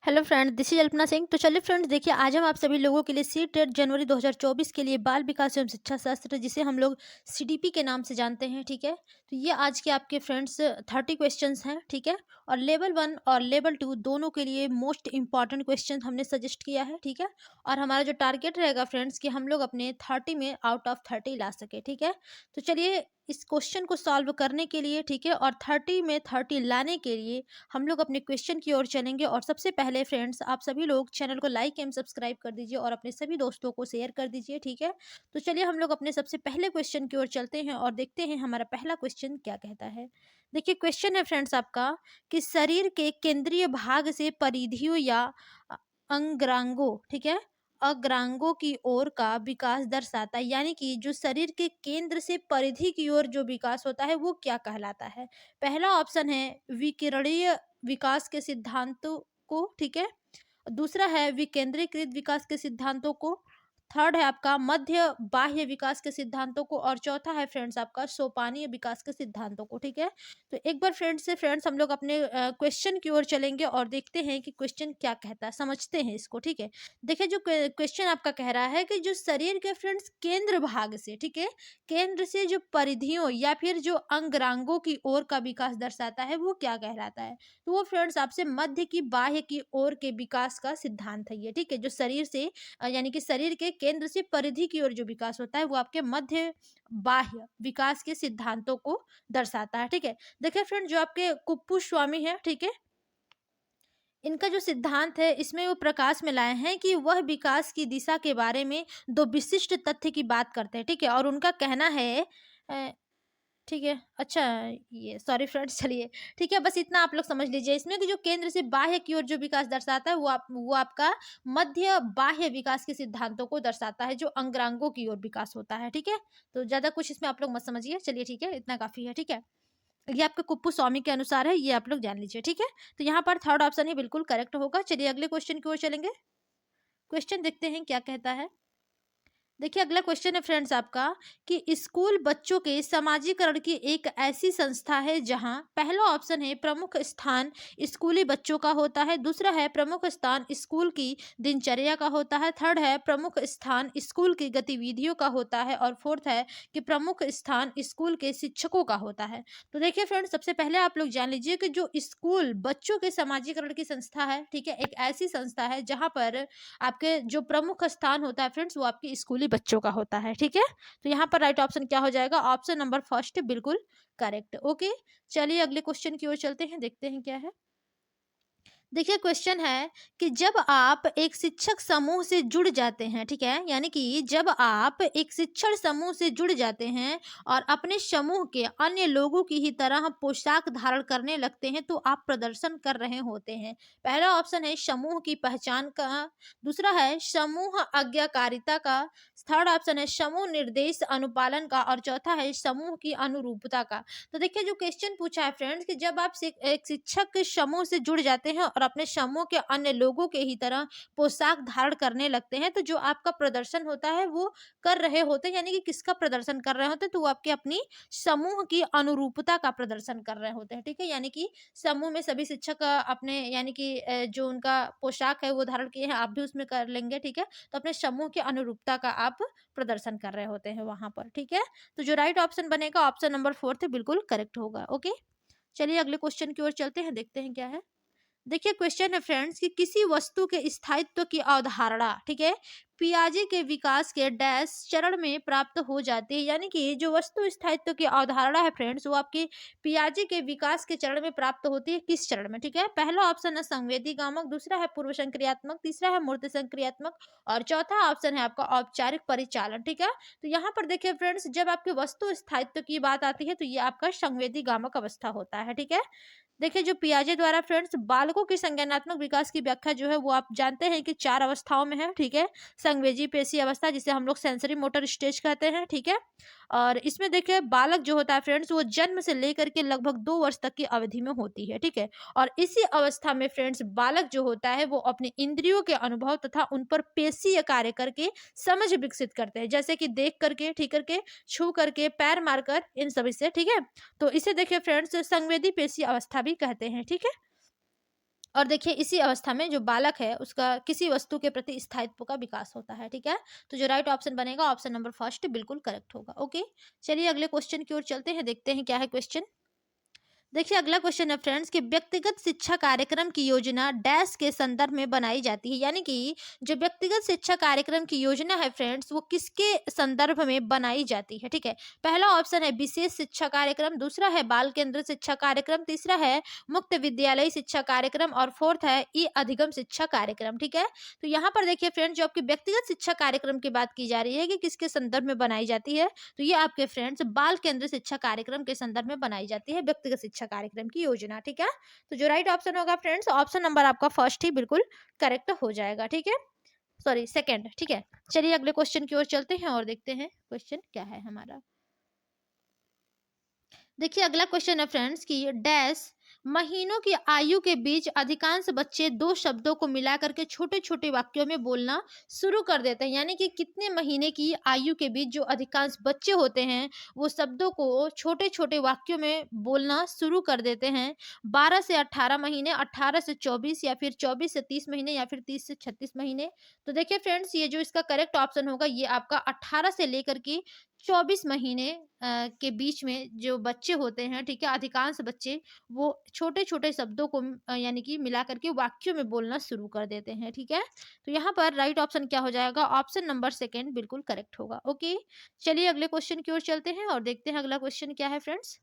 Hello friends, this is Alpana Singh. तो चलिए friends, देखिए आज हम आप सभी लोगों के लिए सी टेट जनवरी 2024 के लिए बाल विकास एवं शिक्षा शास्त्र, जिसे हम लोग सीडीपी के नाम से जानते हैं, ठीक है। तो ये आज के आपके फ्रेंड्स 30 क्वेश्चंस हैं, ठीक है। और लेवल 1 और लेवल 2 दोनों के लिए मोस्ट इंपॉर्टेंट क्वेश्चन हमने सजेस्ट किया है, ठीक है। और हमारा जो टारगेट रहेगा फ्रेंड्स कि हम लोग अपने 30 में आउट ऑफ 30 ला सके, ठीक है। तो चलिए इस क्वेश्चन को सॉल्व करने के लिए, ठीक है, और 30 में 30 लाने के लिए हम लोग अपने क्वेश्चन की ओर चलेंगे। और सबसे पहले फ्रेंड्स, आप सभी लोग चैनल को लाइक एवं सब्सक्राइब कर दीजिए और अपने सभी दोस्तों को शेयर कर दीजिए, ठीक है। तो चलिए हम लोग अपने सबसे पहले क्वेश्चन की ओर चलते हैं और देखते हैं हमारा पहला क्वेश्चन क्या कहता है। देखिए क्वेश्चन है फ्रेंड्स आपका कि शरीर के केंद्रीय भाग से परिधियों या अ, अंगरांगों, ठीक है, अग्रांगों की ओर का विकास दर्शाता है। यानी कि जो शरीर के केंद्र से परिधि की ओर जो विकास होता है वो क्या कहलाता है। पहला ऑप्शन है विकिरणीय विकास के सिद्धांतों को, ठीक है। दूसरा है विकेंद्रीकृत विकास के सिद्धांतों को। थर्ड है आपका मध्य बाह्य विकास के सिद्धांतों को। और चौथा है फ्रेंड्स आपका सोपानीय विकास के सिद्धांतों को, ठीक है। तो एक बार फ्रेंड्स हम लोग अपने क्वेश्चन की ओर चलेंगे और देखते हैं कि क्वेश्चन क्या कहता है, समझते हैं इसको, ठीक है। देखिए जो क्वेश्चन आपका कह रहा है कि जो शरीर के फ्रेंड्स केंद्र भाग से, ठीक है, केंद्र से जो परिधियों या फिर जो अंगरांगों की ओर का विकास दर्शाता है वो क्या कहलाता है। तो वो फ्रेंड्स आपसे मध्य की बाह्य की ओर के विकास का सिद्धांत है ये, ठीक है। जो शरीर से यानी कि शरीर के केंद्र से परिधि की ओर जो विकास होता है वो आपके मध्य बाह्य विकास के सिद्धांतों को दर्शाता है, ठीक है। देखिए फ्रेंड, जो आपके कुप्पू स्वामी है, ठीक है, इनका जो सिद्धांत है इसमें वो प्रकाश में लाए हैं कि वह विकास की दिशा के बारे में दो विशिष्ट तथ्य की बात करते हैं, ठीक है। और उनका कहना है ठीक है, अच्छा, ये सॉरी फ्रेंड्स, चलिए ठीक है, बस इतना आप लोग समझ लीजिए इसमें कि जो केंद्र से बाह्य की ओर जो विकास दर्शाता है वो आपका मध्य बाह्य विकास के सिद्धांतों को दर्शाता है, जो अंगरांगों की ओर विकास होता है, ठीक है। तो ज्यादा कुछ इसमें आप लोग मत समझिए, चलिए ठीक है, इतना काफी है, ठीक है। ये आपके कुप्पू स्वामी के अनुसार है, ये आप लोग जान लीजिए, ठीक है। तो यहाँ पर थर्ड ऑप्शन ही बिल्कुल करेक्ट होगा। चलिए अगले क्वेश्चन की ओर चलेंगे। क्वेश्चन देखते हैं क्या कहता है। देखिए अगला क्वेश्चन है फ्रेंड्स आपका कि स्कूल बच्चों के समाजीकरण की एक ऐसी संस्था है जहां पहला ऑप्शन है प्रमुख स्थान स्कूली बच्चों का होता है, दूसरा है प्रमुख स्थान स्कूल की दिनचर्या का होता है, थर्ड है प्रमुख स्थान स्कूल की गतिविधियों का होता है, और फोर्थ है कि प्रमुख स्थान स्कूल के शिक्षकों का होता है। तो देखिए फ्रेंड्स, सबसे पहले आप लोग जान लीजिए कि जो स्कूल बच्चों के समाजीकरण की संस्था है, ठीक है, एक ऐसी संस्था है जहां पर आपके जो प्रमुख स्थान होता है फ्रेंड्स वो आपके स्कूली बच्चों का होता है, ठीक है। तो यहाँ पर राइट ऑप्शन क्या हो जाएगा, ऑप्शन नंबर फर्स्ट बिल्कुल करेक्ट। ओके, चलिए अगले क्वेश्चन की ओर चलते हैं, देखते हैं क्या है। देखिए क्वेश्चन है कि जब आप एक शिक्षक समूह से जुड़ जाते हैं, ठीक है, यानी कि जब आप एक शिक्षण समूह से जुड़ जाते हैं और अपने समूह के अन्य लोगों की ही तरह पोशाक धारण करने लगते हैं तो आप प्रदर्शन कर रहे होते हैं। पहला ऑप्शन है समूह की पहचान का, दूसरा है समूह आज्ञाकारिता का, थर्ड ऑप्शन है समूह निर्देश अनुपालन का, और चौथा है समूह की अनुरूपता का। तो देखिए जो क्वेश्चन पूछा है फ्रेंड्स कि जब आप एक शिक्षक के समूह से जुड़ जाते हैं और अपने समूह के अन्य लोगों के ही तरह पोशाक धारण करने लगते हैं तो जो आपका प्रदर्शन होता है वो कर रहे होते हैं। यानी कि किसका प्रदर्शन कर रहे होते हैं, तो वो आपके अपनी समूह की अनुरूपता का प्रदर्शन कर रहे होते हैं, ठीक है। यानी कि समूह में सभी शिक्षक अपने यानी कि जो उनका पोशाक है वो धारण किए हैं, आप भी उसमें कर लेंगे, ठीक है। तो अपने समूह की अनुरूपता का आप प्रदर्शन कर रहे होते हैं वहां पर, ठीक है। तो जो राइट ऑप्शन बनेगा ऑप्शन नंबर फोर्थ बिल्कुल करेक्ट होगा। ओके, चलिए अगले क्वेश्चन की ओर चलते हैं, देखते हैं क्या है। देखिए क्वेश्चन है फ्रेंड्स कि किसी वस्तु के स्थायित्व की अवधारणा, ठीक है, पियाजे के विकास के डैश चरण में प्राप्त हो जाती है। यानी कि जो वस्तु स्थायित्व की अवधारणा है फ्रेंड्स वो आपके पियाजे के विकास के चरण में प्राप्त होती है, किस चरण में, ठीक है। पहला ऑप्शन है संवेदी गामक, दूसरा है पूर्व संक्रियात्मक, तीसरा है मूर्त संक्रियात्मक, और चौथा ऑप्शन है आपका औपचारिक परिचालन, ठीक है। तो यहाँ पर देखिए फ्रेंड्स, जब आपके वस्तु स्थायित्व की बात आती है तो ये आपका संवेदी गामक अवस्था होता है, ठीक है। देखिए जो पियाजे द्वारा फ्रेंड्स बालकों के संज्ञानात्मक विकास की व्याख्या जो है वो आप जानते हैं कि 4 अवस्थाओं में है, ठीक है। संवेदी पेशी अवस्था जिसे हम लोग सेंसरी मोटर स्टेज कहते हैं, ठीक है। और इसमें देखिए बालक जो होता है फ्रेंड्स वो जन्म से लेकर के लगभग 2 वर्ष तक की अवधि में होती है, ठीक है। और इसी अवस्था में फ्रेंड्स बालक जो होता है वो अपने इंद्रियों के अनुभव तथा उन पर पेशीय कार्य करके समझ विकसित करते हैं, जैसे कि देख करके, ठीक करके, छू करके, पैर मारकर, इन सभी से, ठीक है। तो इसे देखिए फ्रेंड्स संवेदी पेशी अवस्था भी कहते हैं, ठीक है। और देखिए इसी अवस्था में जो बालक है उसका किसी वस्तु के प्रति स्थायित्व का विकास होता है, ठीक है। तो जो राइट ऑप्शन बनेगा ऑप्शन नंबर फर्स्ट बिल्कुल करेक्ट होगा। ओके, चलिए अगले क्वेश्चन की ओर चलते हैं, देखते हैं क्या है क्वेश्चन। देखिए अगला क्वेश्चन है फ्रेंड्स कि व्यक्तिगत शिक्षा कार्यक्रम की योजना डैश के संदर्भ में बनाई जाती है, यानी कि जो व्यक्तिगत शिक्षा कार्यक्रम की योजना है फ्रेंड्स वो किसके संदर्भ में बनाई जाती है, ठीक है। पहला ऑप्शन है विशेष शिक्षा कार्यक्रम, दूसरा है बाल केंद्र शिक्षा कार्यक्रम, तीसरा है मुक्त विद्यालय शिक्षा कार्यक्रम और फोर्थ है ई अधिगम शिक्षा कार्यक्रम, ठीक है। तो यहाँ पर देखिए फ्रेंड्स जो आपकी व्यक्तिगत शिक्षा कार्यक्रम की बात की जा रही है कि किसके संदर्भ में बनाई जाती है, तो ये आपके फ्रेंड्स बाल केंद्र शिक्षा कार्यक्रम के संदर्भ में बनाई जाती है व्यक्तिगत शिक्षा कार्यक्रम की योजना, ठीक है। तो जो राइट ऑप्शन होगा फ्रेंड्स ऑप्शन नंबर आपका फर्स्ट ही बिल्कुल करेक्ट हो जाएगा, ठीक है, सॉरी सेकंड, ठीक है। चलिए अगले क्वेश्चन की ओर चलते हैं और देखते हैं क्वेश्चन क्या है हमारा। देखिए अगला क्वेश्चन है फ्रेंड्स कि डैश महीनों की आयु के बीच अधिकांश बच्चे दो शब्दों को मिलाकर के छोटे छोटे वाक्यों में बोलना शुरू कर देते हैं, यानी कि कितने महीने की आयु के बीच जो अधिकांश बच्चे होते हैं वो शब्दों को छोटे छोटे वाक्यों में बोलना शुरू कर देते हैं। 12 से 18 महीने, 18 से 24 या फिर 24 से 30 महीने या फिर 30 से 36 महीने। तो देखिए फ्रेंड्स ये जो इसका करेक्ट ऑप्शन होगा ये आपका 18 से लेकर के 24 महीने के बीच में जो बच्चे होते हैं, ठीक है, अधिकांश बच्चे वो छोटे-छोटे शब्दों को यानी कि मिला करके वाक्यों में बोलना शुरू कर देते हैं, ठीक है। तो यहाँ पर राइट ऑप्शन क्या हो जाएगा, ऑप्शन नंबर सेकंड बिल्कुल करेक्ट होगा। ओके, चलिए अगले क्वेश्चन की ओर चलते हैं और देखते हैं अगला क्वेश्चन क्या है फ्रेंड्स।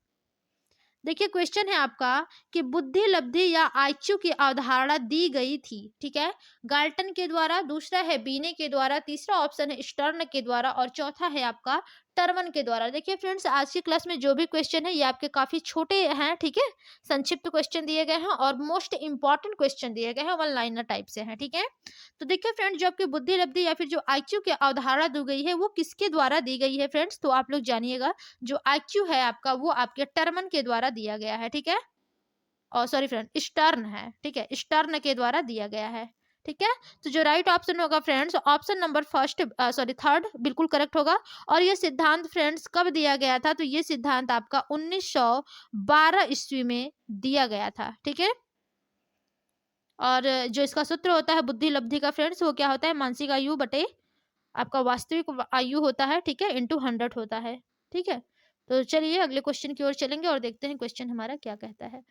देखिए क्वेश्चन है आपका कि बुद्धि लब्धि या आईक्यू की अवधारणा दी गई थी, ठीक है, गाल्टन के द्वारा, दूसरा है बीने के द्वारा, तीसरा ऑप्शन है स्टर्न के द्वारा और चौथा है आपका टर्मन के द्वारा। देखिए फ्रेंड्स आज की क्लास में जो भी क्वेश्चन है ये आपके काफी छोटे हैं, ठीक है, संक्षिप्त क्वेश्चन दिए गए हैं और मोस्ट इंपॉर्टेंट क्वेश्चन दिए गए हैं, वन लाइनर टाइप से हैं, ठीक है। तो देखिए फ्रेंड्स जो आपकी बुद्धि लब्धि या फिर जो आईक्यू की अवधारणा दी गई है वो किसके द्वारा दी गई है फ्रेंड्स, तो आप लोग जानिएगा जो आईक्यू है आपका वो आपके टर्मन के द्वारा दिया गया है, ठीक है। और सॉरी फ्रेंड स्टर्न है, ठीक है, स्टर्न के द्वारा दिया गया है, ठीक है। तो जो राइट ऑप्शन होगा friends option number first sorry third बिल्कुल करेक्ट होगा। और ये सिद्धांत फ्रेंड्स कब दिया गया था, तो ये सिद्धांत आपका 1912 ईस्वी में दिया गया था, ठीक है। और जो इसका सूत्र होता है बुद्धि लब्धि का फ्रेंड्स वो क्या होता है, मानसिक आयु बटे आपका वास्तविक आयु होता है, ठीक है, इंटू 100 होता है, ठीक है। तो चलिए अगले क्वेश्चन की ओर चलेंगे और देखते हैं क्वेश्चन हमारा क्या कहता है।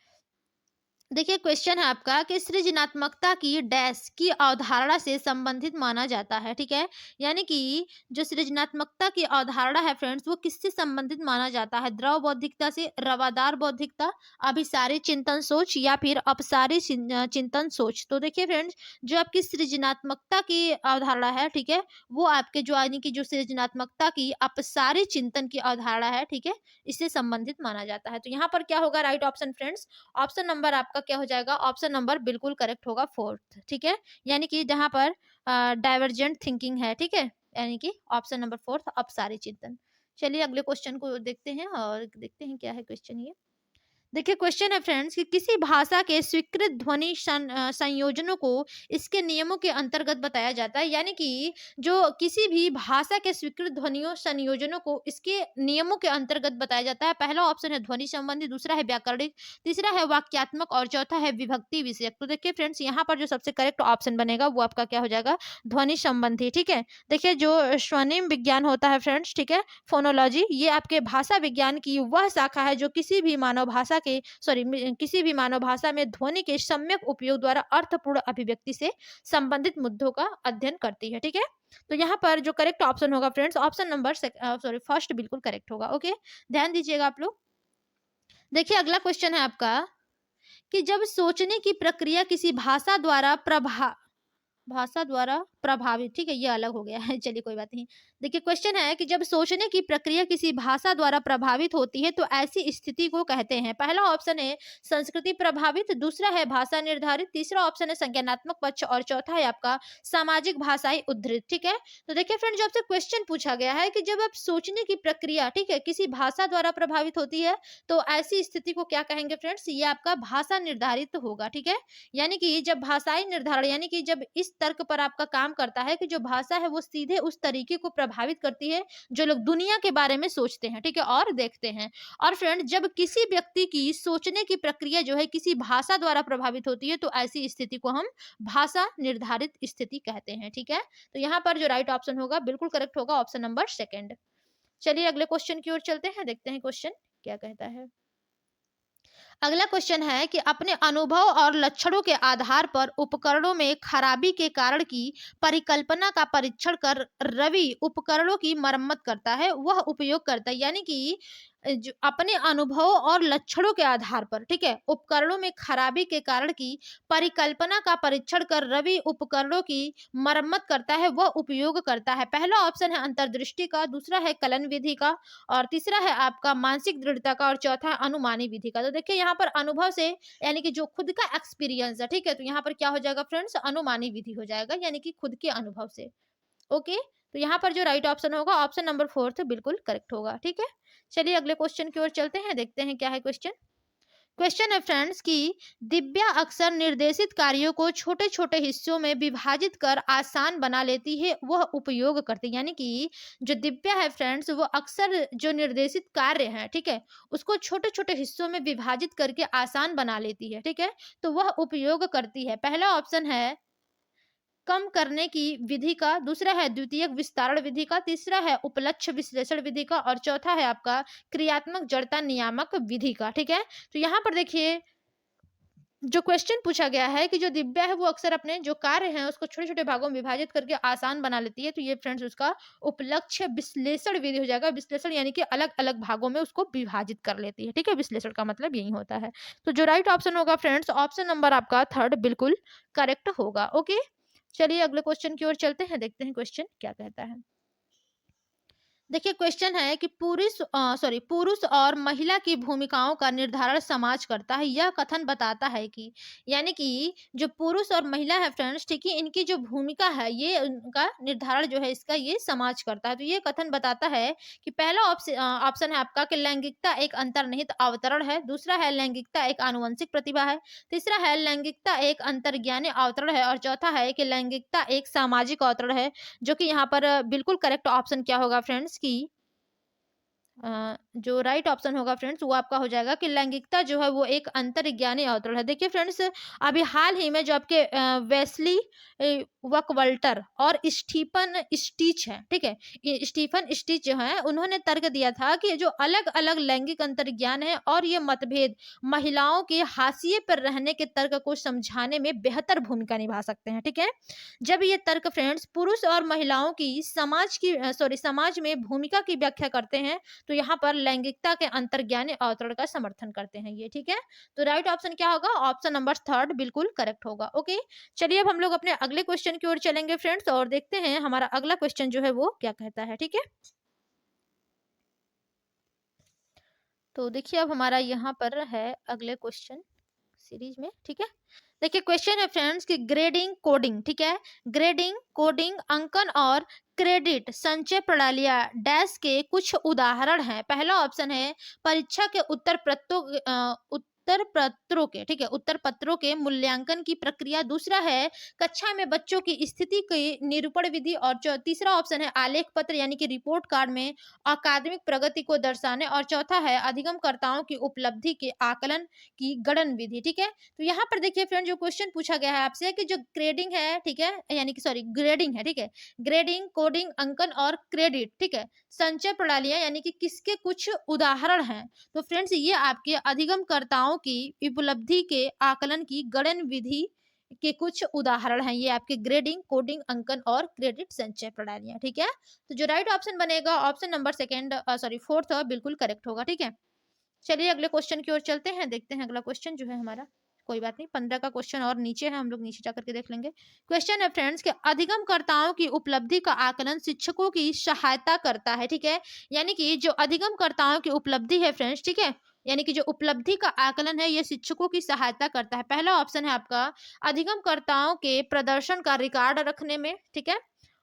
देखिए क्वेश्चन है आपका कि सृजनात्मकता की डैश की अवधारणा से संबंधित माना जाता है, ठीक है, यानी कि जो सृजनात्मकता की अवधारणा है फ्रेंड्स वो किससे संबंधित माना जाता है, द्रव बौद्धिकता से, रवादार बौद्धिकता, अभिसारी चिंतन सोच या फिर अपसारी चिंतन सोच। तो देखिए फ्रेंड्स जो आपकी सृजनात्मकता की अवधारणा है, ठीक है, वो आपके जो यानी कि जो सृजनात्मकता की अपसारी चिंतन की अवधारणा है, ठीक है, इससे संबंधित माना जाता है। तो यहाँ पर क्या होगा right option friends, option number आपका क्या हो जाएगा, ऑप्शन नंबर बिल्कुल करेक्ट होगा फोर्थ, ठीक है, यानी कि जहां पर डाइवर्जेंट थिंकिंग है, ठीक है, यानी कि ऑप्शन नंबर फोर्थ अपसारी चिंतन। चलिए अगले क्वेश्चन को देखते हैं और देखते हैं क्या है क्वेश्चन ये। देखिए क्वेश्चन है फ्रेंड्स कि किसी भाषा के स्वीकृत ध्वनि संयोजनों को इसके नियमों के अंतर्गत बताया जाता है, यानी कि जो किसी भी भाषा के स्वीकृत ध्वनियों संयोजनों को इसके नियमों के अंतर्गत बताया जाता है। पहला ऑप्शन है ध्वनि संबंधी, दूसरा है व्याकरणिक, तीसरा है वाक्यात्मक और चौथा है विभक्ति विषयक। तो देखिए फ्रेंड्स यहाँ पर जो सबसे करेक्ट ऑप्शन बनेगा वो आपका क्या हो जाएगा, ध्वनि संबंधी, ठीक है। देखिए जो स्वर्णिम विज्ञान होता है फ्रेंड्स, ठीक है, फोनोलॉजी, ये आपके भाषा विज्ञान की वह शाखा है जो किसी भी मानव भाषा के किसी भी मानव भाषा में ध्वनि के सम्यक उपयोग द्वारा अर्थपूर्ण अभिव्यक्ति से संबंधित मुद्दों का अध्ययन करती है, ठीक है। तो यहाँ पर जो करेक्ट ऑप्शन होगा friends option number sorry first बिल्कुल करेक्ट होगा। ओके, ध्यान दीजिएगा आप लोग। देखिए अगला क्वेश्चन है आपका कि जब सोचने की प्रक्रिया किसी भाषा द्वारा प्रभावित, ठीक है, ये अलग हो गया है, चलिए कोई बात नहीं। देखिए क्वेश्चन है कि जब सोचने की प्रक्रिया किसी भाषा द्वारा प्रभावित होती है तो ऐसी स्थिति को कहते हैं। पहला ऑप्शन है संस्कृति प्रभावित, दूसरा है भाषा निर्धारित, तीसरा ऑप्शन है संज्ञानात्मक पक्ष और चौथा है आपका सामाजिक भाषाई उद्धृत, ठीक है। तो देखिए फ्रेंड जो आपसे क्वेश्चन पूछा गया है कि जब आप सोचने की प्रक्रिया, ठीक है, किसी भाषा द्वारा प्रभावित होती है तो ऐसी स्थिति को क्या कहेंगे फ्रेंड्स, ये आपका भाषा निर्धारित होगा, ठीक है, यानी कि जब भाषाई निर्धारण यानी कि जब इस तर्क पर आपका काम करता है कि जो भाषा है वो सीधे उस तरीके को प्रभावित करती है जो लोग दुनिया के बारे में सोचते हैं, ठीक है, और देखते हैं। और फ्रेंड, जब किसी व्यक्ति की सोचने की प्रक्रिया जो है किसी भाषा द्वारा प्रभावित होती है तो ऐसी स्थिति को हम भाषा निर्धारित स्थिति कहते हैं, ठीक है। तो यहाँ पर जो राइट ऑप्शन होगा बिल्कुल करेक्ट होगा ऑप्शन नंबर सेकंड। चलिए अगले क्वेश्चन की ओर चलते हैं, देखते हैं क्वेश्चन क्या कहता है। अगला क्वेश्चन है कि अपने अनुभव और लक्षणों के आधार पर उपकरणों में खराबी के कारण की परिकल्पना का परीक्षण कर रवि उपकरणों की मरम्मत करता है, वह उपयोग करता है। यानी कि जो अपने अनुभव और लक्षणों के आधार पर, ठीक है, उपकरणों में खराबी के कारण की परिकल्पना का परीक्षण कर रवि उपकरणों की मरम्मत करता है, वह उपयोग करता है। पहला ऑप्शन है अंतर्दृष्टि का, दूसरा है कलन विधि का, और तीसरा है आपका मानसिक दृढ़ता का, और चौथा है अनुमानी विधि का। तो देखिए यहाँ पर अनुभव से यानी कि जो खुद का एक्सपीरियंस है, ठीक है, तो यहाँ पर क्या हो जाएगा फ्रेंड्स, अनुमानी विधि हो जाएगा, यानी कि खुद के अनुभव से। ओके, तो यहाँ पर जो राइट ऑप्शन होगा ऑप्शन नंबर फोर्थ बिल्कुल करेक्ट होगा, ठीक है। चलिए अगले क्वेश्चन की ओर चलते हैं, देखते हैं क्या है क्वेश्चन। क्वेश्चन है फ्रेंड्स कि दिव्या अक्सर निर्देशित कार्यों को छोटे छोटे हिस्सों में विभाजित कर आसान बना लेती है, वह उपयोग करती है। यानी कि जो दिव्या है फ्रेंड्स वो अक्सर जो निर्देशित कार्य है, ठीक है, उसको छोटे छोटे हिस्सों में विभाजित करके आसान बना लेती है, ठीक है, तो वह उपयोग करती है। पहला ऑप्शन है कम करने की विधि का, दूसरा है द्वितीयक विस्तारण विधि का, तीसरा है उपलक्ष्य विश्लेषण विधि का, और चौथा है आपका क्रियात्मक जड़ता नियामक विधि का, ठीक है। तो यहाँ पर देखिए जो क्वेश्चन पूछा गया है कि जो दिव्या है वो अक्सर अपने जो कार्य हैं उसको छोटे छोटे भागों में विभाजित करके आसान बना लेती है, तो ये फ्रेंड्स उसका उपलक्ष्य विश्लेषण विधि हो जाएगा। विश्लेषण यानी कि अलग अलग भागों में उसको विभाजित कर लेती है, ठीक है, विश्लेषण का मतलब यही होता है। तो जो राइट ऑप्शन होगा फ्रेंड्स ऑप्शन नंबर आपका थर्ड बिल्कुल करेक्ट होगा। ओके, चलिए अगले क्वेश्चन की ओर चलते हैं, देखते हैं क्वेश्चन क्या कहता है। देखिए क्वेश्चन है कि पुरुष और महिला की भूमिकाओं का निर्धारण समाज करता है, यह कथन बताता है कि, यानी कि जो पुरुष और महिला है फ्रेंड्स, ठीक है, इनकी जो भूमिका है ये उनका निर्धारण जो है इसका ये समाज करता है। तो ये कथन बताता है कि पहला ऑप्शन है आपका कि लैंगिकता एक अंतर्निहित अवतरण है, दूसरा है लैंगिकता एक आनुवंशिक प्रतिभा है, तीसरा है लैंगिकता एक अंतर्ज्ञानी अवतरण है, और चौथा है कि लैंगिकता एक सामाजिक अवतरण है। जो कि यहाँ पर बिल्कुल करेक्ट ऑप्शन क्या होगा फ्रेंड्स की जो राइट ऑप्शन होगा फ्रेंड्स वो आपका हो जाएगा कि लैंगिकता जो है वो एक अंतर्ज्ञानी अवतरण है। देखिए फ्रेंड्स अभी हाल ही में जो आपके वेस्ली वकवल्टर और स्टीफन स्टीच है, ठीक है, ये स्टीफन स्टीच जो है उन्होंने तर्क दिया था कि जो अलग अलग लैंगिक अंतर्ज्ञान है और ये मतभेद महिलाओं के हाशिए पर रहने के तर्क को समझाने में बेहतर भूमिका निभा सकते हैं, ठीक है। जब ये तर्क फ्रेंड्स पुरुष और महिलाओं की समाज में भूमिका की व्याख्या करते हैं तो यहाँ पर लैंगिकता के अंतर्ज्ञानी अवतरण का समर्थन करते हैं ये, ठीक है। तो राइट ऑप्शन क्या होगा ऑप्शन नंबर थर्ड बिल्कुल करेक्ट होगा। ओके, चलिए अब हम लोग अपने अगले क्वेश्चन की ओर चलेंगे फ्रेंड्स और देखते हैं हमारा अगला क्वेश्चन जो है वो क्या कहता है, ठीक है। तो देखिए अब हमारा यहाँ पर है अगले क्वेश्चन सीरीज में, ठीक है। देखिए क्वेश्चन है फ्रेंड्स कि ग्रेडिंग कोडिंग, ठीक है, ग्रेडिंग कोडिंग अंकन और क्रेडिट संचय प्रणालियां डैश के कुछ उदाहरण हैं। पहला ऑप्शन है परीक्षा के उत्तर पत्रों के, ठीक है, उत्तर पत्रों के मूल्यांकन की प्रक्रिया, दूसरा है कक्षा में बच्चों की स्थिति की निरूपण विधि, और तीसरा ऑप्शन है आलेख पत्र यानी कि रिपोर्ट कार्ड में अकादमिक प्रगति को दर्शाने, और चौथा है अधिगमकर्ताओं की उपलब्धि के आकलन की गणन विधि, ठीक है। तो यहाँ पर देखिए फ्रेंड जो क्वेश्चन पूछा गया है आपसे कि जो ग्रेडिंग है, ठीक है, यानी कि ग्रेडिंग है, ठीक है, ग्रेडिंग कोडिंग अंकन और क्रेडिट, ठीक है, संचय प्रणालियां यानी कि किसके कुछ उदाहरण हैं। तो फ्रेंड्स ये आपके अधिगमकर्ताओं की उपलब्धि के आकलन की गणन विधि के कुछ उदाहरण हैं, ये आपके ग्रेडिंग कोडिंग अंकन और क्रेडिट संचय प्रणालियां, ठीक है। तो जो राइट ऑप्शन बनेगा ऑप्शन नंबर फोर्थ बिल्कुल करेक्ट होगा, ठीक है। चलिए अगले क्वेश्चन की ओर चलते हैं, देखते हैं अगला क्वेश्चन जो है हमारा, कोई बात नहीं 15 का क्वेश्चन और नीचे है, हम लोग नीचे जाकर के देख लेंगे। क्वेश्चन है फ्रेंड्स कि अधिगमकर्ताओं की उपलब्धि का आकलन शिक्षकों की सहायता करता है, ठीक है, यानी कि जो अधिगमकर्ताओं की उपलब्धि है फ्रेंड्स, ठीक है, यानी कि जो उपलब्धि का आकलन है ये शिक्षकों की सहायता करता है। पहला ऑप्शन है आपका अधिगमकर्ताओं के प्रदर्शन का रिकॉर्ड रखने में, ठीक है,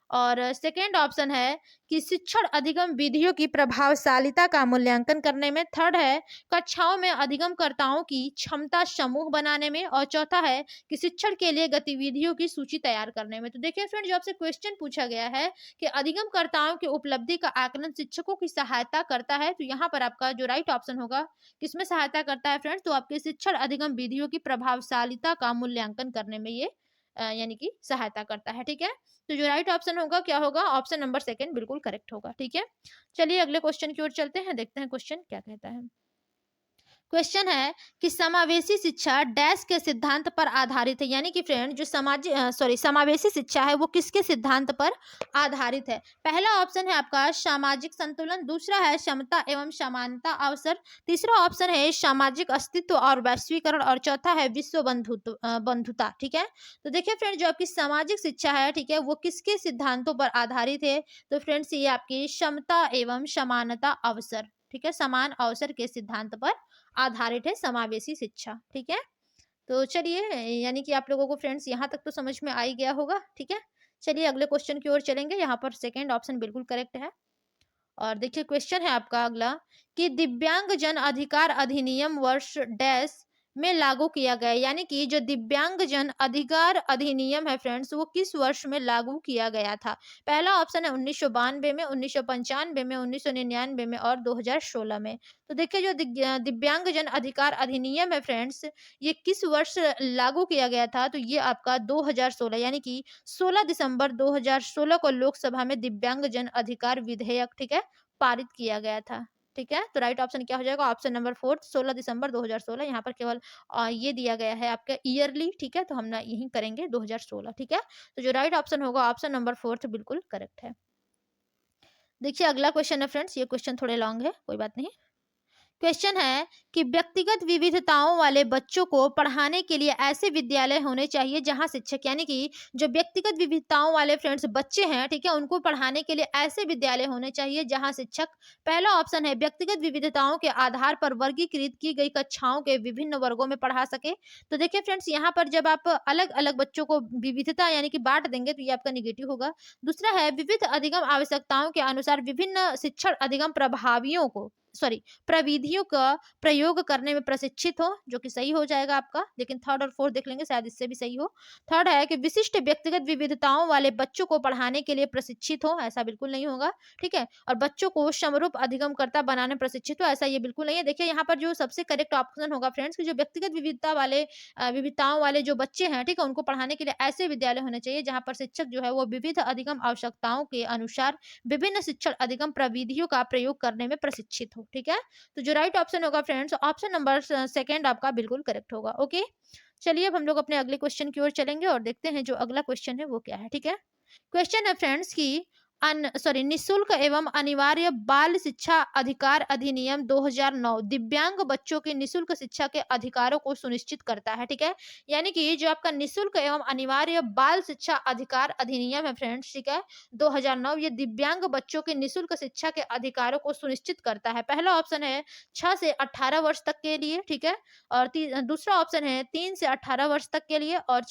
और सेकेंड ऑप्शन है कि शिक्षण अधिगम विधियों की प्रभावशीलता का मूल्यांकन करने में। थर्ड है कक्षाओं में अधिगमकर्ताओं की क्षमता समूह बनाने में। और चौथा है कि शिक्षण के लिए गतिविधियों की सूची तैयार करने में। तो देखिए फ्रेंड, जो आपसे क्वेश्चन पूछा गया है कि अधिगमकर्ताओं की उपलब्धि का आकलन शिक्षकों की सहायता करता है, तो यहाँ पर आपका जो राइट ऑप्शन होगा किसमें सहायता करता है फ्रेंड्स, तो आपके शिक्षण अधिगम विधियों की प्रभावशीलता का मूल्यांकन करने में ये यानी कि सहायता करता है। ठीक है, तो जो राइट ऑप्शन होगा क्या होगा, ऑप्शन नंबर सेकंड बिल्कुल करेक्ट होगा। ठीक है, चलिए अगले क्वेश्चन की ओर चलते हैं, देखते हैं क्वेश्चन क्या कहता है। क्वेश्चन है कि समावेशी शिक्षा डैश के सिद्धांत पर आधारित है। यानी कि फ्रेंड जो समावेशी शिक्षा है वो किसके सिद्धांत पर आधारित है। पहला ऑप्शन है आपका सामाजिक संतुलन, दूसरा है समता एवं समानता अवसर, तीसरा ऑप्शन है सामाजिक अस्तित्व और वैश्वीकरण, और चौथा है विश्व बंधुता। ठीक है, तो देखिए फ्रेंड जो आपकी सामाजिक शिक्षा है, ठीक है, वो किसके सिद्धांतों पर आधारित है, तो फ्रेंड्स ये आपकी समता एवं समानता अवसर, ठीक है, समान अवसर के सिद्धांत पर आधारित है समावेशी शिक्षा। ठीक है, तो चलिए यानी कि आप लोगों को फ्रेंड्स यहाँ तक तो समझ में आ ही गया होगा। ठीक है, चलिए अगले क्वेश्चन की ओर चलेंगे। यहाँ पर सेकंड ऑप्शन बिल्कुल करेक्ट है। और देखिए क्वेश्चन है आपका अगला कि दिव्यांग जन अधिकार अधिनियम वर्ष डैश में लागू किया गया। यानी कि जो दिव्यांग जन अधिकार अधिनियम है फ्रेंड्स वो किस वर्ष में लागू किया गया था। पहला ऑप्शन है 1992 में, 1995 में, 1999 में और 2016 में। तो देखिए जो दिव्यांग जन अधिकार अधिनियम है फ्रेंड्स ये किस वर्ष लागू किया गया था, तो ये आपका 2016 यानी कि 16 दिसंबर 2016 को लोकसभा में दिव्यांग जन अधिकार विधेयक, ठीक है, पारित किया गया था। ठीक है, तो राइट ऑप्शन क्या हो जाएगा, ऑप्शन नंबर फोर्थ 16 दिसंबर 2016। यहाँ पर केवल ये दिया गया है आपका ईयरली। ठीक है, तो हम ना यही करेंगे 2016। ठीक है, तो जो राइट ऑप्शन होगा ऑप्शन नंबर फोर्थ बिल्कुल करेक्ट है। देखिए अगला क्वेश्चन है फ्रेंड्स, ये क्वेश्चन थोड़े लॉन्ग है, कोई बात नहीं। क्वेश्चन है कि व्यक्तिगत विविधताओं वाले बच्चों को पढ़ाने के लिए ऐसे विद्यालय होने चाहिए जहां शिक्षक, यानी कि जो व्यक्तिगत विविधताओं वाले फ्रेंड्स बच्चे हैं, ठीक है, उनको पढ़ाने के लिए ऐसे विद्यालय होने चाहिए जहां शिक्षक, पहला ऑप्शन है व्यक्तिगत विविधताओं के आधार पर वर्गीकृत की गई कक्षाओं के विभिन्न वर्गों में पढ़ा सके। तो देखिए फ्रेंड्स यहाँ पर जब आप अलग अलग बच्चों को विविधता यानी कि बांट देंगे तो ये आपका निगेटिव होगा। दूसरा है विविध अधिगम आवश्यकताओं के अनुसार विभिन्न शिक्षण अधिगम प्रभावियों को प्रविधियों का प्रयोग करने में प्रशिक्षित हो, जो कि सही हो जाएगा आपका। लेकिन थर्ड और फोर्थ देख लेंगे, शायद इससे भी सही हो। थर्ड है कि विशिष्ट व्यक्तिगत विविधताओं वाले बच्चों को पढ़ाने के लिए प्रशिक्षित हो, ऐसा बिल्कुल नहीं होगा। ठीक है, और बच्चों को समरूप अधिगमकर्ता बनाने में प्रशिक्षित हो, ऐसा ये बिल्कुल नहीं है। देखिए यहाँ पर जो सबसे करेक्ट ऑप्शन होगा फ्रेंड्स कि जो व्यक्तिगत विविधताओं वाले जो बच्चे हैं, ठीक है, उनको पढ़ाने के लिए ऐसे विद्यालय होने चाहिए जहाँ पर शिक्षक जो है वो विविध अधिगम आवश्यकताओं के अनुसार विभिन्न शिक्षण अधिगम प्रविधियों का प्रयोग करने में प्रशिक्षित हो। ठीक है, तो जो राइट ऑप्शन होगा फ्रेंड्स ऑप्शन नंबर सेकंड आपका बिल्कुल करेक्ट होगा। ओके, चलिए अब हम लोग अपने अगले क्वेश्चन की ओर चलेंगे और देखते हैं जो अगला क्वेश्चन है वो क्या है। ठीक है, क्वेश्चन है फ्रेंड्स की निशुल्क एवं अनिवार्य बाल शिक्षा अधिकार अधिनियम 2009 दिव्यांग बच्चों की निशुल्क शिक्षा के अधिकारों को सुनिश्चित करता है। ठीक है, यानी कि जो आपका निशुल्क एवं अनिवार्य बाल शिक्षा अधिकार अधिनियम है फ्रेंड्स, ठीक है, 2009 ये दिव्यांग बच्चों की निशुल्क शिक्षा के अधिकारों को सुनिश्चित करता है। पहला ऑप्शन है 6 से 18 वर्ष तक के लिए, ठीक है, और दूसरा ऑप्शन है 3 से 18 वर्ष तक के लिए, और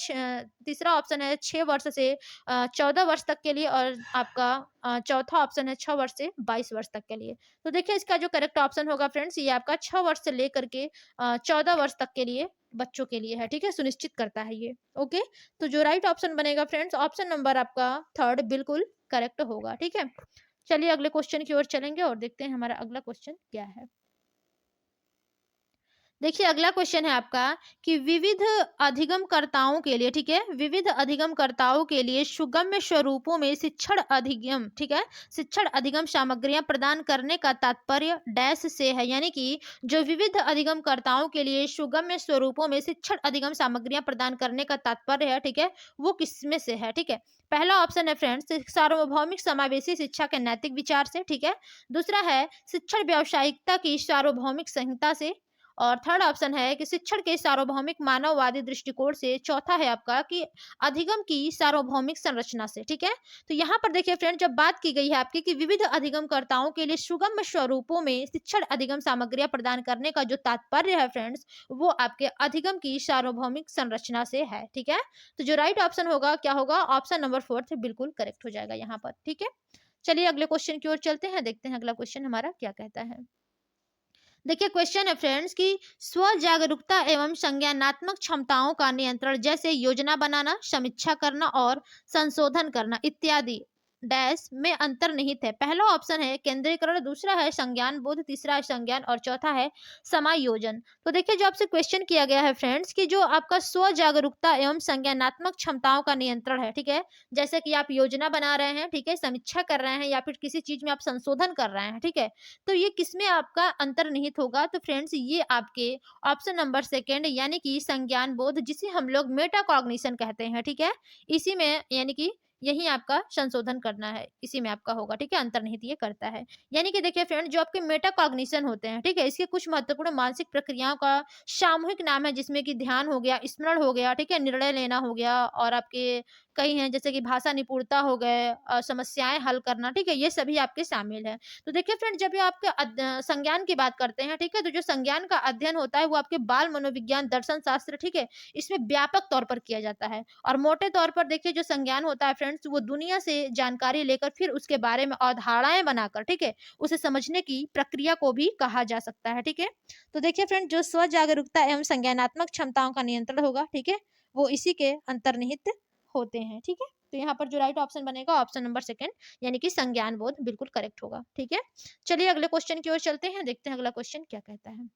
तीसरा ऑप्शन है 6 वर्ष से 14 वर्ष तक के लिए, और आपका चौथा ऑप्शन है 6 वर्ष से 22 वर्ष तक के लिए। तो देखिए इसका जो करेक्ट ऑप्शन होगा फ्रेंड्स ये आपका 6 वर्ष से लेकर के 14 वर्ष तक के लिए बच्चों के लिए है। ठीक है, सुनिश्चित करता है ये। ओके, तो जो राइट ऑप्शन बनेगा फ्रेंड्स ऑप्शन नंबर आपका थर्ड बिल्कुल करेक्ट होगा। ठीक है, चलिए अगले क्वेश्चन की ओर चलेंगे और देखते हैं हमारा अगला क्वेश्चन क्या है। देखिए अगला क्वेश्चन है आपका कि विविध अधिगमकर्ताओं के लिए, ठीक है, विविध अधिगमकर्ताओं के लिए सुगम्य स्वरूपों में शिक्षण अधिगम, ठीक है, शिक्षण अधिगम सामग्रियां प्रदान करने का तात्पर्य डैश से है। यानी कि जो विविध अधिगमकर्ताओं के लिए सुगम्य स्वरूपों में शिक्षण अधिगम सामग्रियां प्रदान करने का तात्पर्य है, ठीक है, वो किसमें से है। ठीक है, पहला ऑप्शन है फ्रेंड्स सार्वभौमिक समावेशी शिक्षा के नैतिक विचार से, ठीक है, दूसरा है शिक्षण व्यावसायिकता की सार्वभौमिक संहिता से, और थर्ड ऑप्शन है कि शिक्षण के सार्वभौमिक मानववादी दृष्टिकोण से। चौथा है आपका कि अधिगम की सार्वभौमिक संरचना से। ठीक है, तो यहाँ पर देखिए फ्रेंड, जब बात की गई है आपकी कि विविध अधिगमकर्ताओं के लिए सुगम स्वरूपों में शिक्षण अधिगम सामग्रियां प्रदान करने का जो तात्पर्य है फ्रेंड्स, वो आपके अधिगम की सार्वभौमिक संरचना से है। ठीक है, तो जो राइट ऑप्शन होगा क्या होगा, ऑप्शन नंबर फोर्थ बिल्कुल करेक्ट हो जाएगा यहाँ पर। ठीक है, चलिए अगले क्वेश्चन की ओर चलते हैं, देखते हैं अगला क्वेश्चन हमारा क्या कहता है। देखिए क्वेश्चन है फ्रेंड्स कि स्व जागरूकता एवं संज्ञानात्मक क्षमताओं का नियंत्रण जैसे योजना बनाना, समीक्षा करना और संशोधन करना इत्यादि डैश में अंतर्निहित है। पहला ऑप्शन है केंद्रीकरण, दूसरा है संज्ञान बोध, तीसरा है संज्ञान और चौथा है समायोजन। तो देखिए जो आपसे क्वेश्चन किया गया है फ्रेंड्स कि जो आपका स्व जागरूकता एवं संज्ञानात्मक क्षमताओं का नियंत्रण है, ठीक है, जैसे कि आप योजना बना रहे हैं, ठीक है, समीक्षा कर रहे हैं या फिर किसी चीज में आप संशोधन कर रहे हैं, ठीक है, तो ये किसमें आपका अंतर्निहित होगा, तो फ्रेंड्स ये आपके ऑप्शन नंबर सेकंड यानी कि संज्ञान बोध, जिसे हम लोग मेटा कॉग्निशन कहते हैं। ठीक है, इसी में यानी कि यही आपका संशोधन करना है, इसी में आपका होगा। ठीक है, अंतर्निहित ये करता है। यानी कि देखिए फ्रेंड, जो आपके मेटा कॉग्निशन होते हैं, ठीक है, इसके कुछ महत्वपूर्ण मानसिक प्रक्रियाओं का सामूहिक नाम है, जिसमें कि ध्यान हो गया, स्मरण हो गया, ठीक है, निर्णय लेना हो गया, और आपके कई हैं जैसे कि भाषा निपुणता हो गए, समस्याएं हल करना, ठीक है, ये सभी आपके शामिल है। तो देखिए फ्रेंड, जब ये आपके संज्ञान की बात करते हैं, ठीक है, तो जो संज्ञान का अध्ययन होता है वो आपके बाल मनोविज्ञान, दर्शन शास्त्र, ठीक है, इसमें व्यापक तौर पर किया जाता है। और मोटे तौर पर देखिए जो संज्ञान होता है फ्रेंड्स, वो दुनिया से जानकारी लेकर फिर उसके बारे में अवधारणाएं बनाकर, ठीक है, उसे समझने की प्रक्रिया को भी कहा जा सकता है। ठीक है, तो देखिए फ्रेंड, जो स्व जागरूकता एवं संज्ञानात्मक क्षमताओं का नियंत्रण होगा, ठीक है, वो इसी के अंतर्निहित होते हैं। ठीक है, तो यहाँ पर जो राइट ऑप्शन बनेगा ऑप्शन नंबर सेकंड यानी कि संज्ञान बोध बिल्कुल करेक्ट होगा। ठीक है, चलिए अगले क्वेश्चन की ओर चलते हैं, देखते हैं अगला क्वेश्चन क्या कहता है।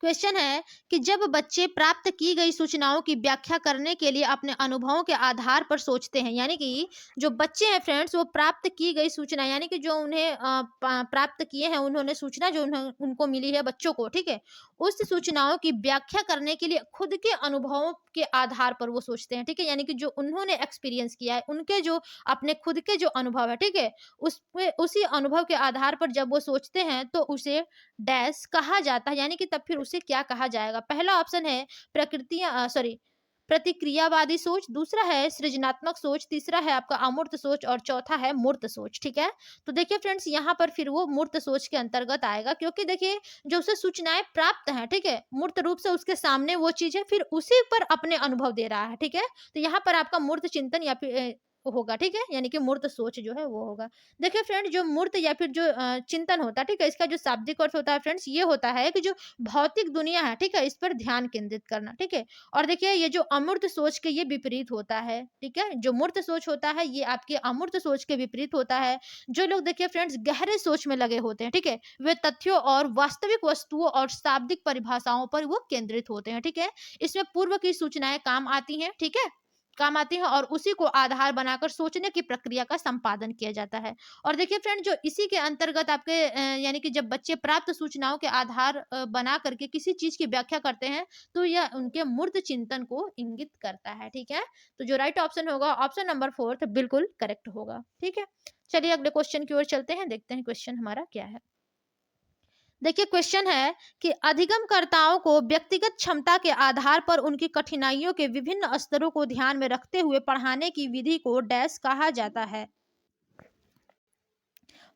क्वेश्चन है कि जब बच्चे प्राप्त की गई सूचनाओं की व्याख्या करने के लिए अपने अनुभवों के आधार पर सोचते हैं, यानी कि जो बच्चे हैं फ्रेंड्स, वो प्राप्त की गई सूचना यानी कि जो उन्हें प्राप्त किए हैं, उन्होंने सूचना जो उन्हें उनको मिली है बच्चों को, ठीक है, उस सूचनाओं की व्याख्या करने के लिए खुद के अनुभवों के आधार पर वो सोचते हैं। ठीक है, यानी कि जो उन्होंने एक्सपीरियंस किया है, उनके जो अपने खुद के जो अनुभव है, ठीक है, उस पे उसी अनुभव के आधार पर जब वो सोचते हैं तो उसे डैश कहा जाता है, यानी कि तब फिर उसे क्या कहा जाएगा। पहला ऑप्शन है प्रतिक्रियावादी सोच, दूसरा है सृजनात्मक सोच, तीसरा है आपका अमूर्त सोच और चौथा है मूर्त सोच। ठीक है, तो देखिए फ्रेंड्स, यहाँ पर फिर वो मूर्त सोच के अंतर्गत आएगा, क्योंकि देखिए जो उसे सूचनाएं प्राप्त हैं, ठीक है, मूर्त रूप से उसके सामने वो चीज है, फिर उसी पर अपने अनुभव दे रहा है। ठीक है, तो यहाँ पर आपका मूर्त चिंतन या फिर होगा, ठीक है, यानी कि मूर्त सोच जो है वो होगा। देखिए फ्रेंड, जो मूर्त या फिर जो चिंतन होता है, ठीक है, इसका जो शाब्दिक अर्थ होता है फ्रेंड्स, ये होता है कि जो भौतिक दुनिया है, ठीक है, इस पर ध्यान केंद्रित करना। ठीक है, और देखिए ये जो अमूर्त सोच के ये विपरीत होता है। ठीक है, जो मूर्त सोच होता है ये आपके अमूर्त सोच के विपरीत होता है। जो लोग देखिए फ्रेंड्स गहरे सोच में लगे होते हैं, ठीक है, वे तथ्यों और वास्तविक वस्तुओं और शाब्दिक परिभाषाओं पर वो केंद्रित होते हैं। ठीक है, इसमें पूर्व की सूचनाएं काम आती हैं, ठीक है, काम आती है और उसी को आधार बनाकर सोचने की प्रक्रिया का संपादन किया जाता है। और देखिए फ्रेंड, जो इसी के अंतर्गत आपके यानी कि जब बच्चे प्राप्त सूचनाओं के आधार बना करके किसी चीज की व्याख्या करते हैं, तो यह उनके मूर्त चिंतन को इंगित करता है। ठीक है, तो जो राइट ऑप्शन होगा ऑप्शन नंबर फोर्थ बिल्कुल करेक्ट होगा। ठीक है, चलिए अगले क्वेश्चन की ओर चलते हैं, देखते हैं क्वेश्चन हमारा क्या है। देखिए क्वेश्चन है कि अधिगमकर्ताओं को व्यक्तिगत क्षमता के आधार पर उनकी कठिनाइयों के विभिन्न स्तरों को ध्यान में रखते हुए पढ़ाने की विधि को डैश कहा जाता है।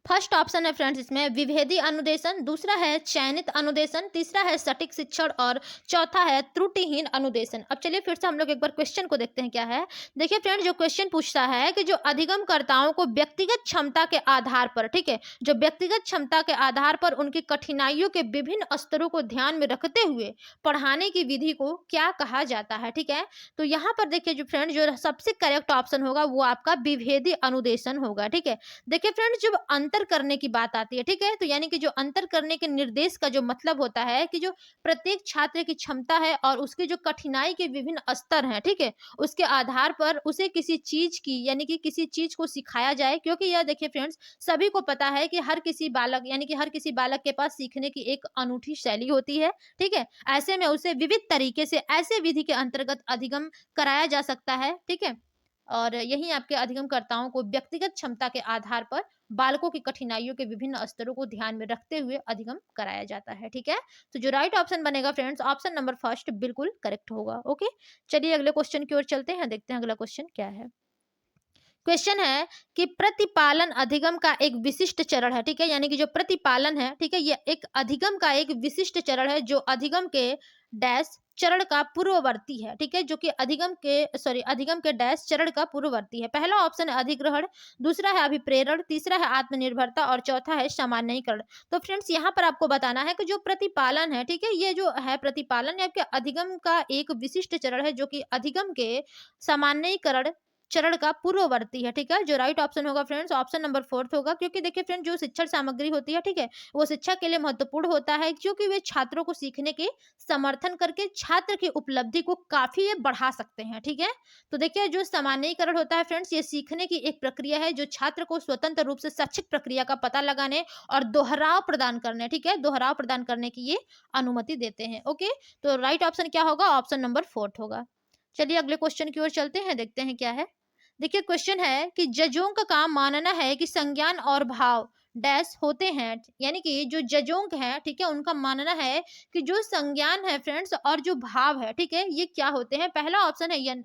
फर्स्ट ऑप्शन है फ्रेंड्स इसमें विभेदी अनुदेशन, दूसरा है चयनित अनुदेशन, तीसरा है सटीक शिक्षण और चौथा है त्रुटिहीन अनुदेशन। अब चलिए फिर से हम लोग एक बार क्वेश्चन को देखते हैं क्या है। देखिए फ्रेंड, जो क्वेश्चन पूछता है कि जो अधिगमकर्ताओं को व्यक्तिगत क्षमता के आधार पर, ठीक है, जो व्यक्तिगत क्षमता के आधार पर उनकी कठिनाइयों के विभिन्न स्तरों को ध्यान में रखते हुए पढ़ाने की विधि को क्या कहा जाता है। ठीक है, तो यहाँ पर देखिए जो फ्रेंड, जो सबसे करेक्ट ऑप्शन होगा वो आपका विभेदी अनुदेशन होगा। ठीक है, देखिए फ्रेंड, जब अंतर करने की बात आती है, ठीक है, तो यानी कि जो अंतर करने के निर्देश का जो मतलब होता है कि जो प्रत्येक छात्र की क्षमता है और उसकी जो कठिनाई के विभिन्न स्तर हैं, ठीक है, उसके आधार पर उसे किसी चीज की यानी कि किसी चीज को सिखाया जाए। क्योंकि यह देखिए फ्रेंड्स, सभी को पता है कि हर किसी बालक यानी कि हर किसी बालक के पास सीखने की एक अनूठी शैली होती है। ठीक है, ऐसे में उसे विविध तरीके से ऐसे विधि के अंतर्गत अधिगम कराया जा सकता है। ठीक है, और यही आपके अधिगमकर्ताओं को व्यक्तिगत क्षमता के आधार पर बालकों की कठिनाइयों के विभिन्न स्तरों को ध्यान में रखते हुए अधिगम कराया जाता है। ठीक है, तो जो राइट ऑप्शन बनेगा फ्रेंड्स, ऑप्शन नंबर फर्स्ट बिल्कुल करेक्ट होगा। ओके, चलिए अगले क्वेश्चन की ओर चलते हैं, देखते हैं अगला क्वेश्चन क्या है। क्वेश्चन है कि प्रतिपालन अधिगम का एक विशिष्ट चरण है। ठीक है, यानी कि जो प्रतिपालन है, ठीक है, ये एक अधिगम का एक विशिष्ट चरण है जो अधिगम के डैश चरण का पूर्ववर्ती है। ठीक है, जो कि अधिगम के डैश चरण का पूर्ववर्ती है। पहला ऑप्शन है अधिग्रहण, दूसरा है अभिप्रेरण, तीसरा है आत्मनिर्भरता और चौथा है सामान्यीकरण। तो फ्रेंड्स यहाँ पर आपको बताना है कि जो प्रतिपालन है, ठीक है, ये जो है प्रतिपालन ये आपके अधिगम का एक विशिष्ट चरण है जो कि अधिगम के सामान्यीकरण चरण का पूर्ववर्ती है। ठीक है, जो राइट ऑप्शन होगा फ्रेंड्स, ऑप्शन नंबर फोर्थ होगा। क्योंकि देखिए फ्रेंड्स, जो शिक्षण सामग्री होती है, ठीक है, वो शिक्षा के लिए महत्वपूर्ण होता है क्योंकि वे छात्रों को सीखने के समर्थन करके छात्र की उपलब्धि को काफी ये बढ़ा सकते हैं। ठीक है, तो देखिए जो सामान्यीकरण होता है फ्रेंड्स, ये सीखने की एक प्रक्रिया है जो छात्र को स्वतंत्र रूप से शैक्षिक प्रक्रिया का पता लगाने और दोहराव प्रदान करने, ठीक है, दोहराव प्रदान करने की ये अनुमति देते हैं। ओके, तो राइट ऑप्शन क्या होगा, ऑप्शन नंबर फोर्थ होगा। चलिए अगले क्वेश्चन की ओर चलते हैं, देखते हैं क्या है। देखिए क्वेश्चन है कि जजों का काम मानना है कि संज्ञान और भाव डैश होते हैं। यानी कि जो जजों है, ठीक है, उनका मानना है कि जो संज्ञान है फ्रेंड्स और जो भाव है, ठीक है, ये क्या होते हैं। पहला ऑप्शन है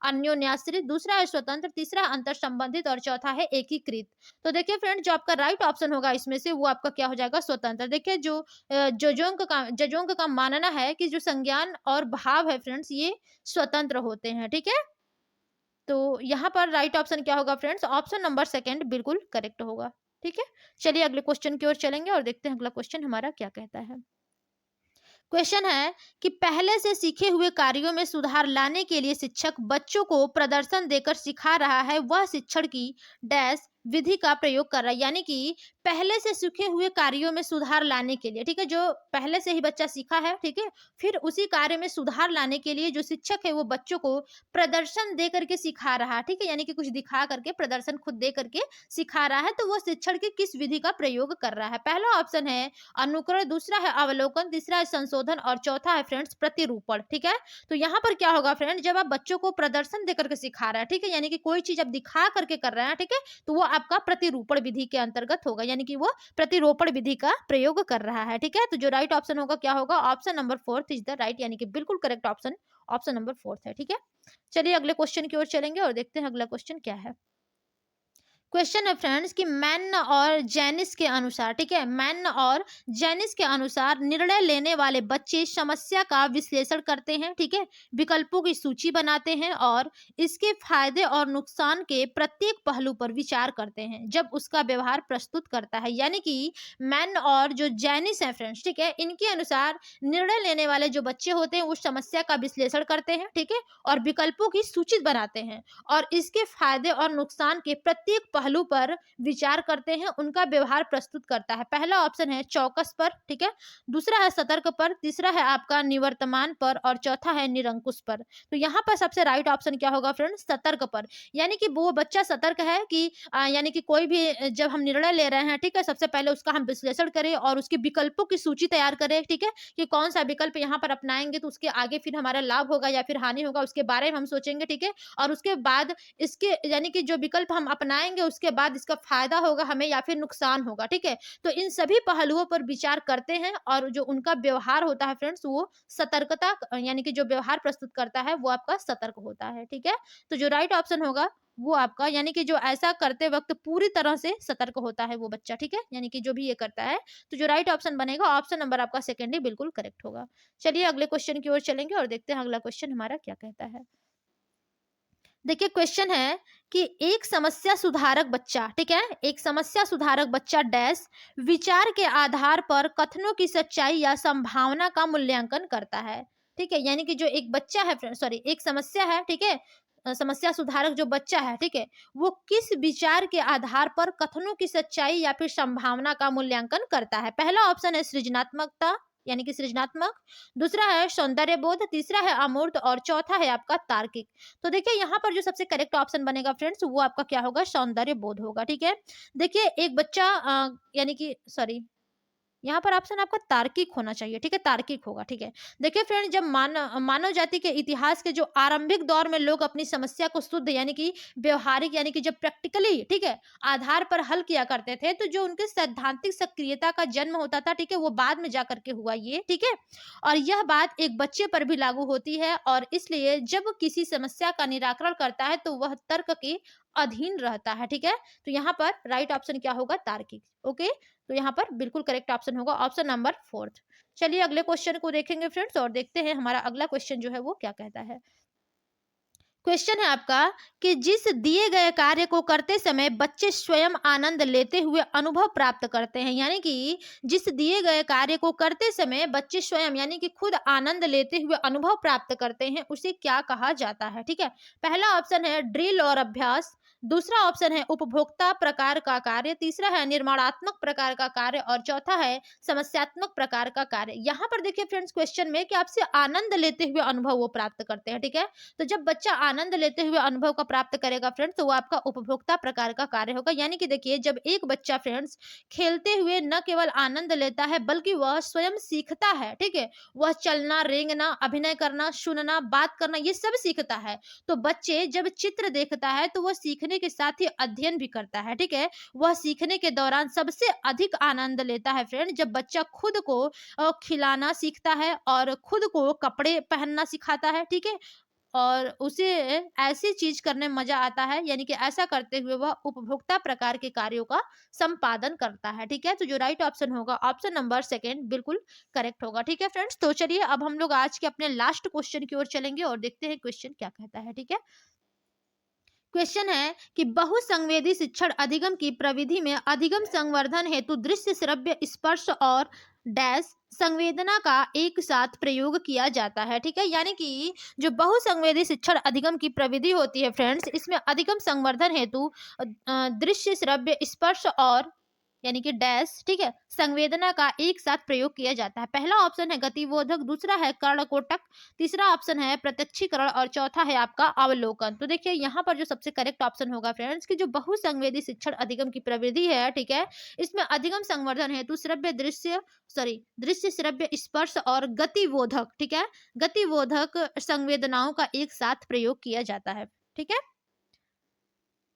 अन्योन्याश्रित, दूसरा है स्वतंत्र, तीसरा है अंतर संबंधित और चौथा है एकीकृत। तो देखिए फ्रेंड्स, जो आपका राइट ऑप्शन होगा इसमें से वो आपका क्या हो जाएगा, स्वतंत्र। देखिए जो जजों का काम मानना है कि जो संज्ञान और भाव है फ्रेंड्स, ये स्वतंत्र होते हैं। ठीक है, तो यहाँ पर राइट ऑप्शन क्या होगा फ्रेंड्स, ऑप्शन नंबर सेकंड बिल्कुल करेक्ट होगा। ठीक है, चलिए अगले क्वेश्चन की ओर चलेंगे और देखते हैं अगला क्वेश्चन हमारा क्या कहता है। क्वेश्चन है कि पहले से सीखे हुए कार्यों में सुधार लाने के लिए शिक्षक बच्चों को प्रदर्शन देकर सिखा रहा है, वह शिक्षण की डैश विधि का प्रयोग कर रहा है। यानी कि पहले से सीखे हुए कार्यों में सुधार लाने के लिए, ठीक है, जो पहले से ही बच्चा सीखा है, ठीक है, फिर उसी कार्य में सुधार लाने के लिए जो शिक्षक है वो बच्चों को प्रदर्शन दे करके सिखा रहा है। ठीक है, यानी कि कुछ दिखा करके प्रदर्शन खुद दे करके सिखा रहा है, तो वो शिक्षण की किस विधि का प्रयोग कर रहा है। पहला ऑप्शन है अनुकरण, दूसरा है अवलोकन, तीसरा है संशोधन और चौथा है फ्रेंड्स प्रतिरूपण। ठीक है, तो यहाँ पर क्या होगा फ्रेंड, जब आप बच्चों को प्रदर्शन देकर के सिखा रहा है, ठीक है, यानी कि कोई चीज आप दिखा करके कर रहे हैं, ठीक है, तो वो आपका प्रतिरूपण विधि के अंतर्गत होगा, यानी कि वो प्रतिरूपण विधि का प्रयोग कर रहा है। ठीक है, तो जो राइट ऑप्शन होगा क्या होगा, option number fourth is the right, यानी कि बिल्कुल correct option option number fourth है। ठीक है, चलिए अगले क्वेश्चन की ओर चलेंगे और देखते हैं अगला क्वेश्चन क्या है। क्वेश्चन है फ्रेंड्स कि मैन और जेनिस के अनुसार, ठीक है, मैन और जेनिस के अनुसार निर्णय लेने वाले बच्चे समस्या का विश्लेषण करते हैं, ठीक है, विकल्पों की सूची बनाते हैं और इसके फायदे और नुकसान के प्रत्येक पहलू पर विचार करते हैं जब उसका व्यवहार प्रस्तुत करता है। यानी कि मैन और जो जेनिस है फ्रेंड्स, ठीक है, इनके अनुसार निर्णय लेने वाले जो बच्चे होते हैं उस समस्या का विश्लेषण करते हैं, ठीक है, और विकल्पों की सूची बनाते हैं और इसके फायदे और नुकसान के प्रत्येक पहलू पर विचार करते हैं, उनका व्यवहार प्रस्तुत करता है। पहला ऑप्शन है चौकस पर, ठीक है, दूसरा है सतर्क पर, तीसरा है आपका निवर्तमान पर और चौथा है निरंकुश पर। तो यहाँ पर सबसे राइट ऑप्शन क्या होगा फ्रेंड्स, सतर्क पर। यानी कि वो बच्चा सतर्क है कि यानी कि कोई भी जब हम निर्णय ले रहे हैं, ठीक है, सबसे पहले उसका हम विश्लेषण करें और उसके विकल्पों की सूची तैयार करें, ठीक है, कि कौन सा विकल्प यहाँ पर अपनाएंगे तो उसके आगे फिर हमारा लाभ होगा या फिर हानि होगा, उसके बारे में हम सोचेंगे, ठीक है, और उसके बाद इसके यानी कि जो विकल्प हम अपनाएंगे उसके बाद इसका फायदा होगा हमें या फिर नुकसान होगा। ठीक है, तो इन सभी पहलुओं पर विचार करते हैं और जो उनका व्यवहार होता है फ्रेंड्स, वो सतर्कता यानी कि जो व्यवहार प्रस्तुत करता है वो आपका सतर्क होता है। ठीक है, तो जो राइट ऑप्शन होगा वो आपका, यानी कि जो ऐसा करते वक्त पूरी तरह से सतर्क होता है वो बच्चा। ठीक है, यानी कि जो भी ये करता है, तो जो राइट ऑप्शन बनेगा ऑप्शन नंबर आपका सेकेंड ही बिल्कुल करेक्ट होगा। चलिए अगले क्वेश्चन की ओर चलेंगे और देखते हैं अगला क्वेश्चन हमारा क्या कहता है। देखिए क्वेश्चन है कि एक समस्या सुधारक बच्चा, ठीक है, एक समस्या सुधारक बच्चा डैश विचार के आधार पर कथनों की सच्चाई या संभावना का मूल्यांकन करता है। ठीक है, यानी कि जो एक बच्चा है, सॉरी, एक समस्या है, ठीक है, समस्या सुधारक जो बच्चा है, ठीक है, वो किस विचार के आधार पर कथनों की सच्चाई या फिर संभावना का मूल्यांकन करता है। पहला ऑप्शन है सृजनात्मकता, यानी कि सृजनात्मक, दूसरा है सौंदर्य बोध, तीसरा है अमूर्त और चौथा है आपका तार्किक। तो देखिए यहाँ पर जो सबसे करेक्ट ऑप्शन बनेगा फ्रेंड्स वो आपका क्या होगा, सौंदर्य बोध होगा। ठीक है, देखिए एक बच्चा यानी कि सॉरी यहाँ पर ऑप्शन आपका तार्किक होना चाहिए, ठीक है, तार्किक होगा, ठीक है। देखिए फ्रेंड, जब मानव जाति के इतिहास के जो आरंभिक दौर में लोग अपनी समस्या को शुद्ध यानी कि व्यवहारिक यानी कि जब प्रैक्टिकली, ठीक है, आधार पर हल किया करते थे, तो जो उनके सैद्धांतिक सक्रियता का जन्म होता था, ठीक है, वो बाद में जा करके हुआ ये, ठीक है। और यह बात एक बच्चे पर भी लागू होती है, और इसलिए जब किसी समस्या का निराकरण करता है तो वह तर्क के अधीन रहता है, ठीक है। तो यहाँ पर राइट ऑप्शन क्या होगा, तार्किक। ओके, तो यहाँ पर बिल्कुल करेक्ट ऑप्शन होगा ऑप्शन नंबर फोर्थ। चलिए अगले क्वेश्चन को देखेंगे फ्रेंड्स, और देखते हैं हमारा अगला क्वेश्चन जो है वो क्या कहता है। क्वेश्चन है आपका कि जिस दिए गए कार्य को करते समय बच्चे स्वयं आनंद लेते हुए अनुभव प्राप्त करते हैं, यानी कि जिस दिए गए कार्य को करते समय बच्चे स्वयं यानी कि खुद आनंद लेते हुए अनुभव प्राप्त करते हैं, उसे क्या कहा जाता है, ठीक है। पहला ऑप्शन है ड्रिल और अभ्यास, दूसरा ऑप्शन है उपभोक्ता प्रकार का कार्य, तीसरा है निर्माणात्मक प्रकार का कार्य, और चौथा है समस्यात्मक प्रकार का कार्य। यहाँ पर देखिए फ्रेंड्स, क्वेश्चन में कि आपसे आनंद लेते हुए अनुभव वो प्राप्त करते हैं, ठीक है। तो जब बच्चा आनंद लेते हुए अनुभव का प्राप्त करेगा फ्रेंड्स, तो वो आपका उपभोक्ता प्रकार का कार्य होगा। यानी कि देखिए, जब एक बच्चा फ्रेंड्स खेलते हुए न केवल आनंद लेता है बल्कि वह स्वयं सीखता है, ठीक है, वह चलना, रेंगना, अभिनय करना, सुनना, बात करना, ये सब सीखता है। तो बच्चे जब चित्र देखता है तो वह सीखने के साथ ही अध्ययन भी करता है, ठीक है। वह सीखने के दौरान सबसे अधिक आनंद लेता है फ्रेंड जब बच्चा खुद को खिलाना सीखता है और खुद को कपड़े पहनना सिखाता है, ठीक है। और उसे ऐसी चीज करने में मजा आता है, यानी कि ऐसा करते हुए वह उपभोक्ता प्रकार के कार्यों का संपादन करता है, ठीक है। तो जो राइट ऑप्शन होगा ऑप्शन नंबर सेकंड बिल्कुल करेक्ट होगा, ठीक है फ्रेंड्स। तो चलिए अब हम लोग आज के अपने लास्ट क्वेश्चन की ओर चलेंगे और देखते हैं क्वेश्चन क्या कहता है, ठीक है। क्वेश्चन है कि बहुसंवेदी शिक्षण अधिगम की प्रविधि में अधिगम संवर्धन हेतु दृश्य, श्रव्य, स्पर्श और डैश संवेदना का एक साथ प्रयोग किया जाता है, ठीक है। यानी कि जो बहुसंवेदी शिक्षण अधिगम की प्रविधि होती है फ्रेंड्स, इसमें अधिगम संवर्धन हेतु दृश्य, श्रव्य, स्पर्श और यानी कि डैश, ठीक है, संवेदना का एक साथ प्रयोग किया जाता है। पहला ऑप्शन है गतिबोधक, दूसरा है कर्णकोटक, तीसरा ऑप्शन है प्रत्यक्षीकरण, और चौथा है आपका अवलोकन। तो देखिए यहाँ पर जो सबसे करेक्ट ऑप्शन होगा फ्रेंड्स कि जो बहुसंवेदी शिक्षण अधिगम की प्रविधि है, ठीक है, इसमें अधिगम संवर्धन हेतु श्रव्य, दृश्य, श्रव्य, स्पर्श और गतिबोधक, ठीक है, गतिबोधक संवेदनाओं का एक साथ प्रयोग किया जाता है, ठीक है।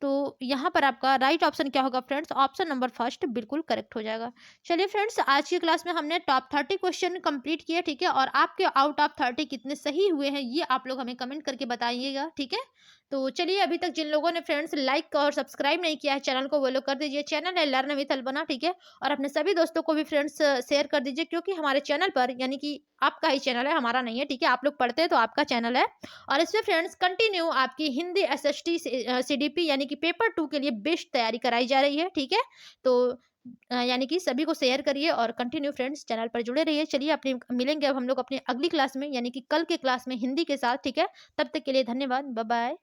तो यहाँ पर आपका राइट ऑप्शन क्या होगा फ्रेंड्स, ऑप्शन नंबर फर्स्ट बिल्कुल करेक्ट हो जाएगा। चलिए फ्रेंड्स, आज की क्लास में हमने टॉप 30 क्वेश्चन कंप्लीट किए, ठीक है, और आपके आउट ऑफ 30 कितने सही हुए हैं ये आप लोग हमें कमेंट करके बताइएगा, ठीक है। तो चलिए, अभी तक जिन लोगों ने फ्रेंड्स लाइक और सब्सक्राइब नहीं किया है चैनल को, वो लोग कर दीजिए। चैनल है लर्न विथ अल्पना, ठीक है, और अपने सभी दोस्तों को भी फ्रेंड्स शेयर कर दीजिए, क्योंकि हमारे चैनल पर यानी कि आपका ही चैनल है, हमारा नहीं है, ठीक है, आप लोग पढ़ते हैं तो आपका चैनल है। और इसमें फ्रेंड्स कंटिन्यू आपकी हिंदी एसएसटी सीडीपी यानी कि पेपर 2 के लिए बेस्ट तैयारी कराई जा रही है, ठीक है। तो यानी कि सभी को शेयर करिए और कंटिन्यू फ्रेंड्स चैनल पर जुड़े रहिए। चलिए, अपने मिलेंगे अब हम लोग अपनी अगली क्लास में यानी कि कल के क्लास में हिंदी के साथ, ठीक है। तब तक के लिए धन्यवाद, बाय बाय।